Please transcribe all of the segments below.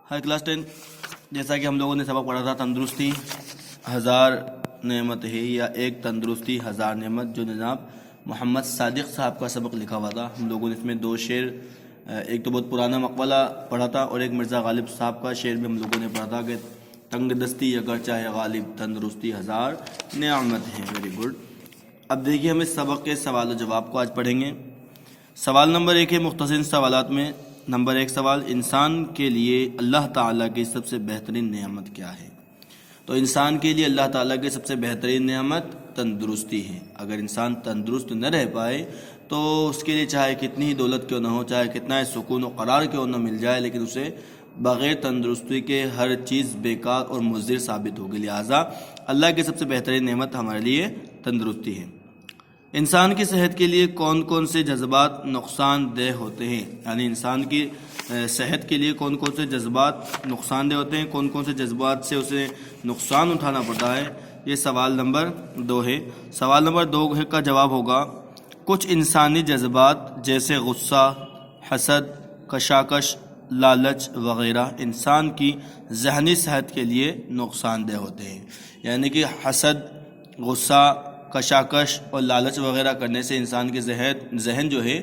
ہر class 10 جیسا کہ ہم لوگوں نے سبق پڑھا تھا تندرستی ہزار نعمت ہے یا ایک تندرستی ہزار نعمت، جو جناب محمد صادق صاحب کا سبق لکھا ہوا تھا۔ ہم لوگوں نے اس میں دو شعر، ایک تو بہت پرانا مقولہ پڑھا تھا اور ایک مرزا غالب صاحب کا شعر بھی ہم لوگوں نے پڑھا تھا کہ تنگ دستی اگر چاہے غالب، تندرستی ہزار نعمت ہے۔ Very good. اب دیکھیے ہم اس سبق کے سوال و جواب کو آج پڑھیں گے۔ سوال نمبر 1 ہے، مختصر سوالات میں نمبر 1 سوال، انسان کے لیے اللہ تعالیٰ کی سب سے بہترین نعمت کیا ہے؟ تو انسان کے لیے اللہ تعالیٰ کی سب سے بہترین نعمت تندرستی ہے۔ اگر انسان تندرست نہ رہ پائے تو اس کے لیے چاہے کتنی ہی دولت کیوں نہ ہو، چاہے کتنا ہی سکون و قرار کیوں نہ مل جائے، لیکن اسے بغیر تندرستی کے ہر چیز بیکار اور مضر ثابت ہوگی۔ لہٰذا اللہ کی سب سے بہترین نعمت ہمارے لیے تندرستی ہے۔ انسان کی صحت کے لیے کون کون سے جذبات نقصان دہ ہوتے ہیں؟ یعنی انسان کی صحت کے لیے کون کون سے جذبات نقصان دہ ہوتے ہیں، کون کون سے جذبات سے اسے نقصان اٹھانا پڑتا ہے، یہ سوال نمبر 2 ہے۔ سوال نمبر 2 کا جواب ہوگا، کچھ انسانی جذبات جیسے غصہ، حسد، کشاکش، لالچ وغیرہ انسان کی ذہنی صحت کے لیے نقصان دہ ہوتے ہیں۔ یعنی کہ حسد، غصہ، کشاکش اور لالچ وغیرہ کرنے سے انسان کے ذہن جو ہے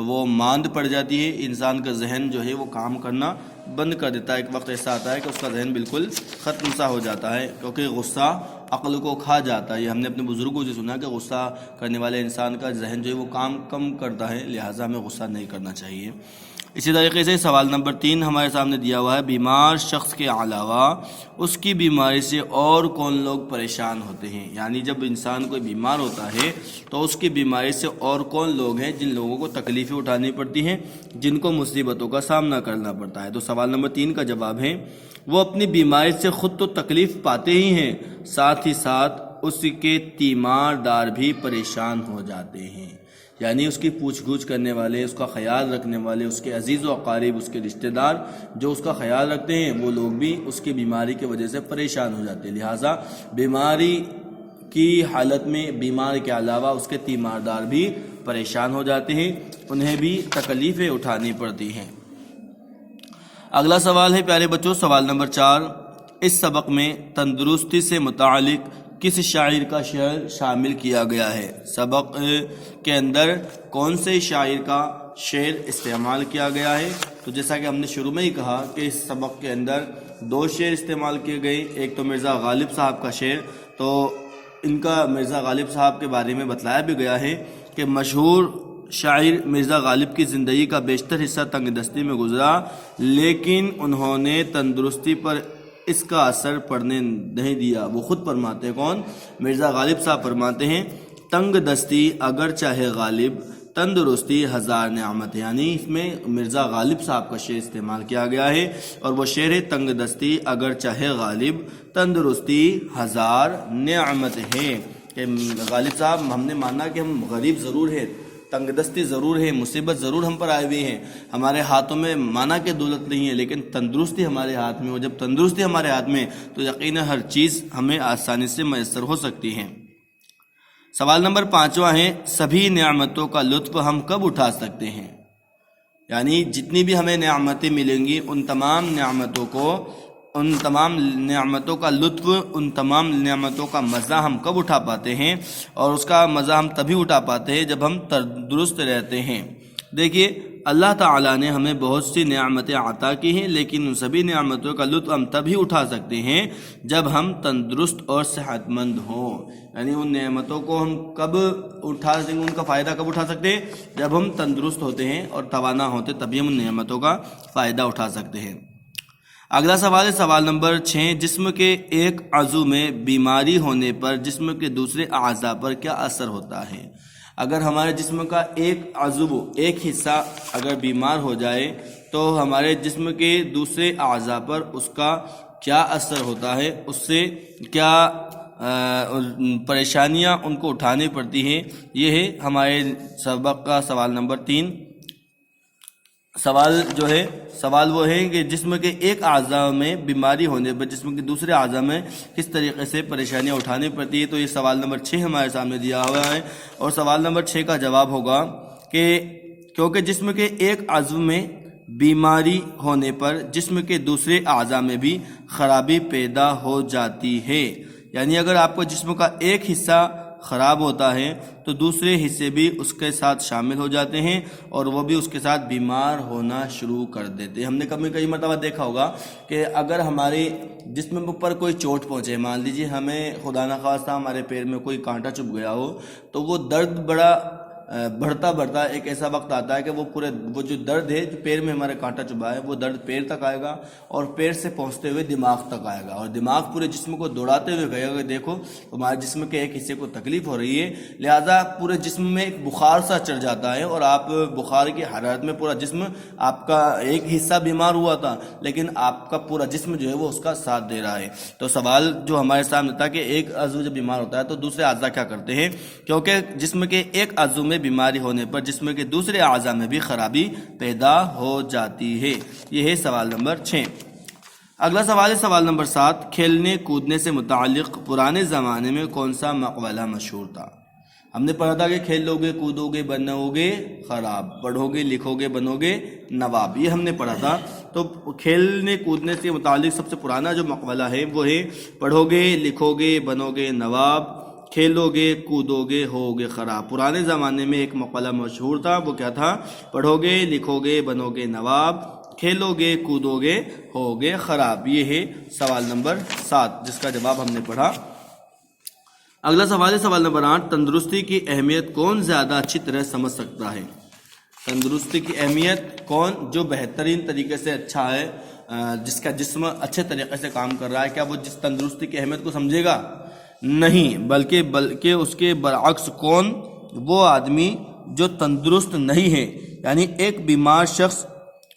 وہ ماند پڑ جاتی ہے، انسان کا ذہن جو ہے وہ کام کرنا بند کر دیتا ہے۔ ایک وقت ایسا آتا ہے کہ اس کا ذہن بالکل ختم سا ہو جاتا ہے، کیونکہ غصہ عقل کو کھا جاتا ہے۔ یہ ہم نے اپنے بزرگوں سے سنا کہ غصہ کرنے والے انسان کا ذہن جو ہے وہ کام کم کرتا ہے، لہٰذا ہمیں غصہ نہیں کرنا چاہیے۔ اسی طریقے سے سوال نمبر 3 ہمارے سامنے دیا ہوا ہے، بیمار شخص کے علاوہ اس کی بیماری سے اور کون لوگ پریشان ہوتے ہیں؟ یعنی جب انسان کوئی بیمار ہوتا ہے تو اس کی بیماری سے اور کون لوگ ہیں جن لوگوں کو تکلیفیں اٹھانی پڑتی ہیں، جن کو مصیبتوں کا سامنا کرنا پڑتا ہے؟ تو سوال نمبر 3 کا جواب ہے، وہ اپنی بیماری سے خود تو تکلیف پاتے ہی ہیں، ساتھ ہی ساتھ اس کے تیمار دار بھی پریشان ہو جاتے ہیں۔ یعنی اس کی پوچھ گچھ کرنے والے، اس کا خیال رکھنے والے، اس کے عزیز و اقارب، اس کے رشتہ دار جو اس کا خیال رکھتے ہیں، وہ لوگ بھی اس کی بیماری کی وجہ سے پریشان ہو جاتے ہیں۔ لہٰذا بیماری کی حالت میں بیمار کے علاوہ اس کے تیماردار بھی پریشان ہو جاتے ہیں، انہیں بھی تکلیفیں اٹھانی پڑتی ہیں۔ اگلا سوال ہے پیارے بچوں، سوال نمبر 4، اس سبق میں تندرستی سے متعلق کس شاعر کا شعر شامل کیا گیا ہے؟ سبق کے اندر کون سے شاعر کا شعر استعمال کیا گیا ہے؟ تو جیسا کہ ہم نے شروع میں ہی کہا کہ اس سبق کے اندر 2 شعر استعمال کیے گئے، ایک تو مرزا غالب صاحب کا شعر، تو ان کا مرزا غالب صاحب کے بارے میں بتلایا بھی گیا ہے کہ مشہور شاعر مرزا غالب کی زندگی کا بیشتر حصہ تنگ دستی میں گزرا، لیکن انہوں نے تندرستی پر اس کا اثر پڑنے نہیں دیا۔ وہ خود فرماتے ہیں، کون؟ مرزا غالب صاحب فرماتے ہیں، تنگ دستی اگر چاہے غالب، تندرستی ہزار نعمت۔ یعنی اس میں مرزا غالب صاحب کا شعر استعمال کیا گیا ہے، اور وہ شعر ہے، تنگ دستی اگر چاہے غالب، تندرستی ہزار نعمت ہے۔ کہ غالب صاحب، ہم نے مانا کہ ہم غریب ضرور ہیں، تنگ دستی ضرور ہے، مصیبت ضرور ہم پر آئے ہوئے ہیں، ہمارے ہاتھوں میں مانا کہ دولت نہیں ہے، لیکن تندرستی ہمارے ہاتھ میں ہو۔ جب تندرستی ہمارے ہاتھ میں تو یقیناً ہر چیز ہمیں آسانی سے میسر ہو سکتی ہے۔ سوال نمبر 5واں ہے، سبھی نعمتوں کا لطف ہم کب اٹھا سکتے ہیں؟ یعنی جتنی بھی ہمیں نعمتیں ملیں گی، ان تمام نعمتوں کا لطف، ان تمام نعمتوں کا مزہ ہم کب اٹھا پاتے ہیں؟ اور اس کا مزہ ہم تبھی اٹھا پاتے ہیں جب ہم تندرست رہتے ہیں۔ دیکھیے اللہ تعالیٰ نے ہمیں بہت سی نعمتیں عطا کی ہیں، لیکن ان سبھی نعمتوں کا لطف ہم تبھی اٹھا سکتے ہیں جب ہم تندرست اور صحت مند ہوں۔ یعنی ان نعمتوں کو ہم کب اٹھا سکتے ہیں، ان کا فائدہ کب اٹھا سکتے ہیں؟ جب ہم تندرست ہوتے ہیں اور توانا ہوتے، تبھی ہم ان نعمتوں کا فائدہ اٹھا سکتے ہیں۔ اگلا سوال ہے سوال نمبر 6، جسم کے ایک عضو میں بیماری ہونے پر جسم کے دوسرے اعضاء پر کیا اثر ہوتا ہے؟ اگر ہمارے جسم کا ایک عضو، ایک حصہ اگر بیمار ہو جائے تو ہمارے جسم کے دوسرے اعضاء پر اس کا کیا اثر ہوتا ہے، اس سے کیا پریشانیاں ان کو اٹھانی پڑتی ہیں؟ یہ ہے ہمارے سبق کا سوال نمبر 3۔ سوال وہ ہے کہ جسم کے ایک اعضاء میں بیماری ہونے پر جسم کے دوسرے اعضاء میں کس طریقے سے پریشانیاں اٹھانی پڑتی ہے؟ تو یہ سوال نمبر 6 ہمارے سامنے دیا ہوا ہے، اور سوال نمبر 6 کا جواب ہوگا کہ کیونکہ جسم کے ایک عضو میں بیماری ہونے پر جسم کے دوسرے اعضاء میں بھی خرابی پیدا ہو جاتی ہے۔ یعنی اگر آپ کو جسم کا ایک حصہ خراب ہوتا ہے تو دوسرے حصے بھی اس کے ساتھ شامل ہو جاتے ہیں اور وہ بھی اس کے ساتھ بیمار ہونا شروع کر دیتے ہیں۔ ہم نے کئی مرتبہ دیکھا ہوگا کہ اگر ہمارے جسم پر کوئی چوٹ پہنچے، مان لیجیے ہمیں خدا نخواستہ ہمارے پیر میں کوئی کانٹا چبھ گیا ہو، تو وہ درد بڑا بڑھتا ایک ایسا وقت آتا ہے کہ وہ جو درد ہے جو پیر میں ہمارے کانٹا چبھا ہے وہ درد پیر تک آئے گا اور پیر سے پہنچتے ہوئے دماغ تک آئے گا اور دماغ پورے جسم کو دوڑاتے ہوئے کہے گا کہ دیکھو تمہارے جسم کے ایک حصے کو تکلیف ہو رہی ہے، لہٰذا پورے جسم میں ایک بخار سا چڑھ جاتا ہے اور آپ بخار کی حرارت میں پورا جسم، آپ کا ایک حصہ بیمار ہوا تھا لیکن آپ کا پورا جسم جو ہے وہ اس کا ساتھ دے رہا ہے۔ تو سوال جو ہمارے سامنے تھا کہ ایک عضو جب بیمار ہوتا ہے تو دوسرے اعضاء کیا کرتے ہیں، کیونکہ جسم کے ایک عضو میں بیماری ہونے پر جسم کے دوسرے اعضاء میں بھی خرابی پیدا ہو جاتی ہے۔ یہ ہے سوال نمبر 6۔ اگلا سوال ہے سوال نمبر 7۔ کھیلنے کودنے سے متعلق پرانے زمانے میں کون سا مقولہ مشہور تھا؟ ہم نے پڑھا تھا کہ کھیلو گے کودو گے بنو گے خراب، پڑھو گے لکھو گے بنو گے نواب، یہ ہم نے پڑھا تھا۔ تو کھیلنے کودنے سے متعلق سب سے پرانا جو مقولہ ہے وہ ہے پڑھو گے لکھو گے بنو گے نواب، کھیلو گے کودو گے ہو گے خراب۔ پرانے زمانے میں ایک مقولہ مشہور تھا، وہ کیا تھا؟ پڑھو گے لکھو گے بنو گے نواب، کھیلو گے کودو گے ہو گے خراب۔ یہ ہے سوال نمبر 7 جس کا جواب ہم نے پڑھا۔ اگلا سوال ہے سوال نمبر 8۔ تندرستی کی اہمیت کون زیادہ اچھی طرح سمجھ سکتا ہے؟ تندرستی کی اہمیت کون جو بہترین طریقے سے اچھا ہے، جس کا جسم اچھے طریقے سے کام کر رہا ہے، کیا وہ جس تندرستی کی اہمیت کو سمجھے گا؟ نہیں، بلکہ اس کے برعکس کون؟ وہ آدمی جو تندرست نہیں ہے۔ یعنی ایک بیمار شخص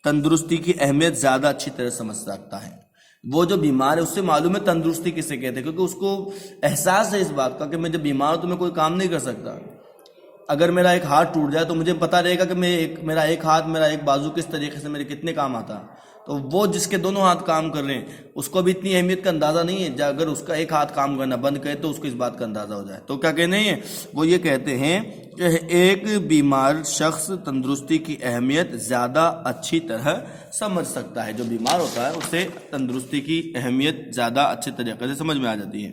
تندرستی کی اہمیت زیادہ اچھی طرح سمجھ سکتا ہے۔ وہ جو بیمار ہے اس سے معلوم ہے تندرستی کسے کہتے ہیں، کیونکہ اس کو احساس ہے اس بات کا کہ میں جب بیمار ہوں تو میں کوئی کام نہیں کر سکتا۔ اگر میرا ایک ہاتھ ٹوٹ جائے تو مجھے پتہ رہے گا کہ میرا ایک ہاتھ میرا ایک بازو کس طریقے سے میرے کتنے کام آتا۔ تو وہ جس کے دونوں ہاتھ کام کر رہے ہیں اس کو بھی اتنی اہمیت کا اندازہ نہیں ہے، اگر اس کا ایک ہاتھ کام کرنا بند کرے تو اس کو اس بات کا اندازہ ہو جائے۔ تو کیا کہنے ہیں وہ یہ کہتے ہیں کہ ایک بیمار شخص تندرستی کی اہمیت زیادہ اچھی طرح سمجھ سکتا ہے۔ جو بیمار ہوتا ہے اسے تندرستی کی اہمیت زیادہ اچھے طریقے سے سمجھ میں آ جاتی ہے۔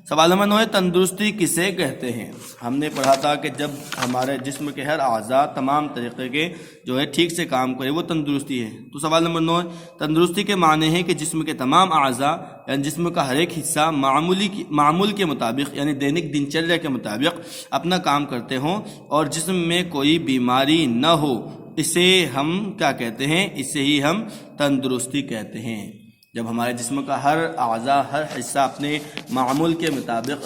سوال نمبر 9 ہے تندرستی کسے کہتے ہیں؟ ہم نے پڑھا تھا کہ جب ہمارے جسم کے ہر اعضاء تمام طریقے کے جو ہے ٹھیک سے کام کرے وہ تندرستی ہے۔ تو سوال نمبر 9 تندرستی کے معنی ہے کہ جسم کے تمام اعضاء یعنی جسم کا ہر ایک حصہ معمول کے مطابق یعنی دینک دن چریا کے مطابق اپنا کام کرتے ہوں اور جسم میں کوئی بیماری نہ ہو، اسے ہم کیا کہتے ہیں؟ اسے ہی ہم تندرستی کہتے ہیں۔ جب ہمارے جسم کا ہر اعضاء ہر حصہ اپنے معمول کے مطابق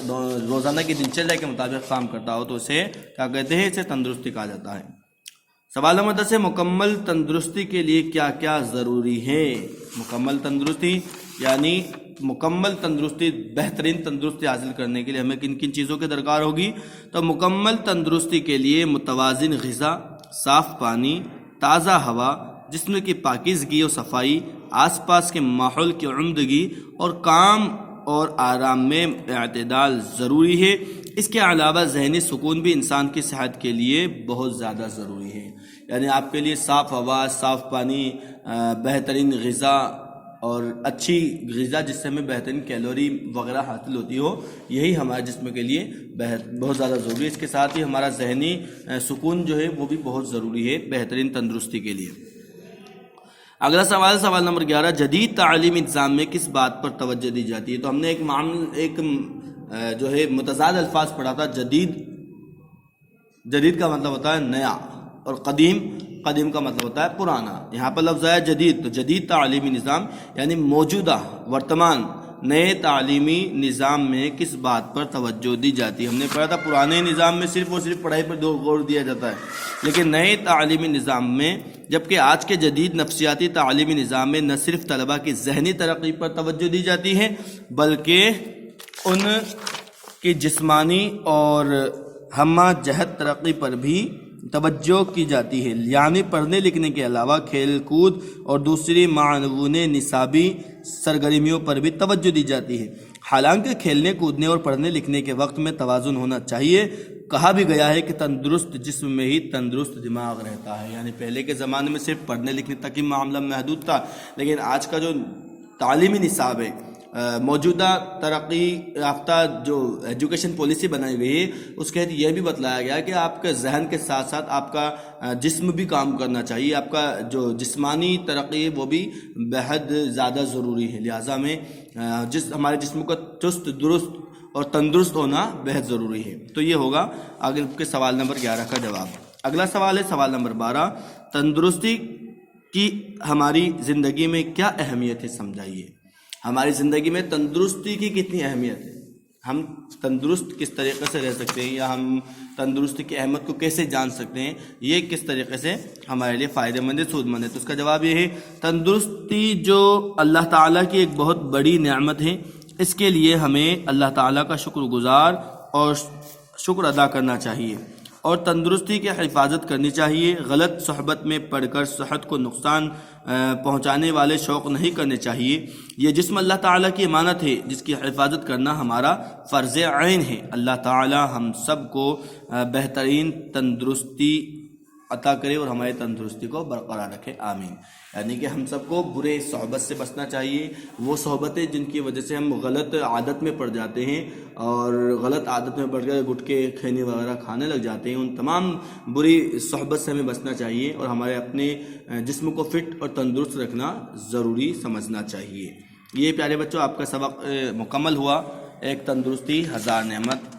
روزانہ کی دن چریا کے مطابق کام کرتا ہو تو اسے کیا کہتے ہیں؟ اسے تندرستی کہا جاتا ہے۔ سوال نمبر 10 ہے مکمل تندرستی کے لیے کیا کیا ضروری ہے؟ مکمل تندرستی یعنی مکمل تندرستی، بہترین تندرستی حاصل کرنے کے لیے ہمیں کن کن چیزوں کی درکار ہوگی؟ تو مکمل تندرستی کے لیے متوازن غذا، صاف پانی، تازہ ہوا، جسم کی پاکیزگی اور صفائی، آس پاس کے ماحول کی عمدگی اور کام اور آرام میں اعتدال ضروری ہے۔ اس کے علاوہ ذہنی سکون بھی انسان کی صحت کے لیے بہت زیادہ ضروری ہے۔ یعنی آپ کے لیے صاف ہوا، صاف پانی، بہترین غذا اور اچھی غذا جس سے ہمیں بہترین کیلوری وغیرہ حاصل ہوتی ہو، یہی ہمارے جسم کے لیے بہت زیادہ ضروری ہے۔ اس کے ساتھ ہی ہمارا ذہنی سکون جو ہے وہ بھی بہت ضروری ہے بہترین تندرستی کے لیے۔ اگلا سوال سوال نمبر 11 جدید تعلیمی نظام میں کس بات پر توجہ دی جاتی ہے؟ تو ہم نے ایک جو ہے متضاد الفاظ پڑھا تھا۔ جدید کا مطلب ہوتا ہے نیا اور قدیم کا مطلب ہوتا ہے پرانا۔ یہاں پر لفظ آیا جدید، تو جدید تعلیمی نظام یعنی موجودہ ورتمان نئے تعلیمی نظام میں کس بات پر توجہ دی جاتی ہے؟ ہم نے پڑھا تھا پرانے نظام میں صرف اور صرف پڑھائی پر غور دیا جاتا ہے، لیکن نئے تعلیمی نظام میں، جبکہ آج کے جدید نفسیاتی تعلیمی نظام میں نہ صرف طلباء کی ذہنی ترقی پر توجہ دی جاتی ہے بلکہ ان کی جسمانی اور ہمہ جہت ترقی پر بھی توجہ کی جاتی ہے۔ یعنی پڑھنے لکھنے کے علاوہ کھیل کود اور دوسری معاون نصابی سرگرمیوں پر بھی توجہ دی جاتی ہے۔ حالانکہ کھیلنے کودنے اور پڑھنے لکھنے کے وقت میں توازن ہونا چاہیے، کہا بھی گیا ہے کہ تندرست جسم میں ہی تندرست دماغ رہتا ہے. یعنی پہلے کے زمانے میں صرف پڑھنے لکھنے تک ہی معاملہ محدود تھا، لیکن آج کا جو تعلیمی نصاب ہے، موجودہ ترقی یافتہ جو ایجوکیشن پالیسی بنائی گئی ہے، اس کے تحت یہ بھی بتلایا گیا کہ آپ کے ذہن کے ساتھ ساتھ آپ کا جسم بھی کام کرنا چاہیے. آپ کا جو جسمانی ترقی ہے وہ بھی بہت زیادہ ضروری ہے. لہٰذا میں ہمارے جسم کا چست درست اور تندرست ہونا بہت ضروری ہے. تو یہ ہوگا آگے کے سوال نمبر 11 کا جواب. اگلا سوال ہے سوال نمبر 12. تندرستی کی ہماری زندگی میں کیا اہمیت ہے، سمجھائیے. ہماری زندگی میں تندرستی کی کتنی اہمیت ہے، ہم تندرست کس طریقے سے رہ سکتے ہیں، یا ہم تندرستی کی اہمیت کو کیسے جان سکتے ہیں، یہ کس طریقے سے ہمارے لیے فائدہ مند ہے، سود مند ہے. تو اس کا جواب یہ ہے تندرستی جو اللہ تعالیٰ کی ایک بہت بڑی نعمت ہے، اس کے لیے ہمیں اللہ تعالیٰ کا شکر گزار اور شکر ادا کرنا چاہیے اور تندرستی کی حفاظت کرنی چاہیے. غلط صحبت میں پڑھ کر صحت کو نقصان پہنچانے والے شوق نہیں کرنے چاہیے. یہ جسم اللہ تعالیٰ کی امانت ہے جس کی حفاظت کرنا ہمارا فرض عین ہے. اللہ تعالیٰ ہم سب کو بہترین تندرستی عطا کرے اور ہماری تندرستی کو برقرار رکھے، آمین. یعنی کہ ہم سب کو برے صحبت سے بچنا چاہیے. وہ صحبتیں جن کی وجہ سے ہم غلط عادت میں پڑ جاتے ہیں اور غلط عادت میں پڑ کر گٹکے کھینے وغیرہ کھانے لگ جاتے ہیں، ان تمام بری صحبت سے ہمیں بچنا چاہیے اور ہمارے اپنے جسم کو فٹ اور تندرست رکھنا ضروری سمجھنا چاہیے. یہ پیارے بچوں آپ کا سبق مکمل ہوا. ایک تندرستی ہزار نعمت.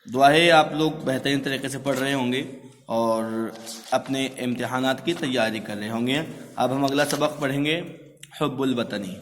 دعا ہے آپ لوگ بہترین طریقے سے پڑھ رہے ہوں گے اور اپنے امتحانات کی تیاری کر رہے ہوں گے. اب ہم اگلا سبق پڑھیں گے حب الوطنی.